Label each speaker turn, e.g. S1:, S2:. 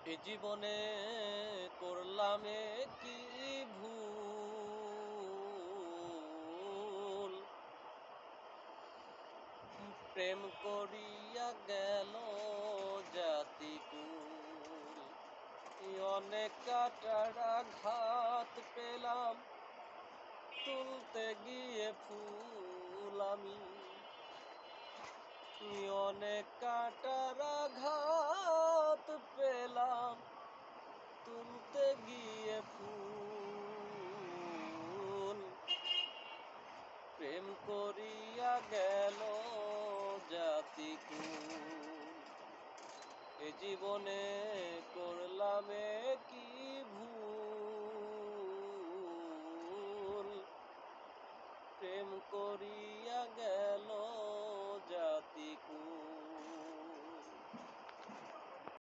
S1: এ জীবনে করলাম কি ভুল, প্রেম করিয়া গেল জাতিকুল। অনেক কাটার আঘাত পেলাম, তুলতে গিয়ে ফুল আমি। অনেক কাটার আঘাত পেলাম, তুলতে গিয়ে ফুল। প্রেম করিয়া গেল জাতিকুল। এ জীবনে করলাম কি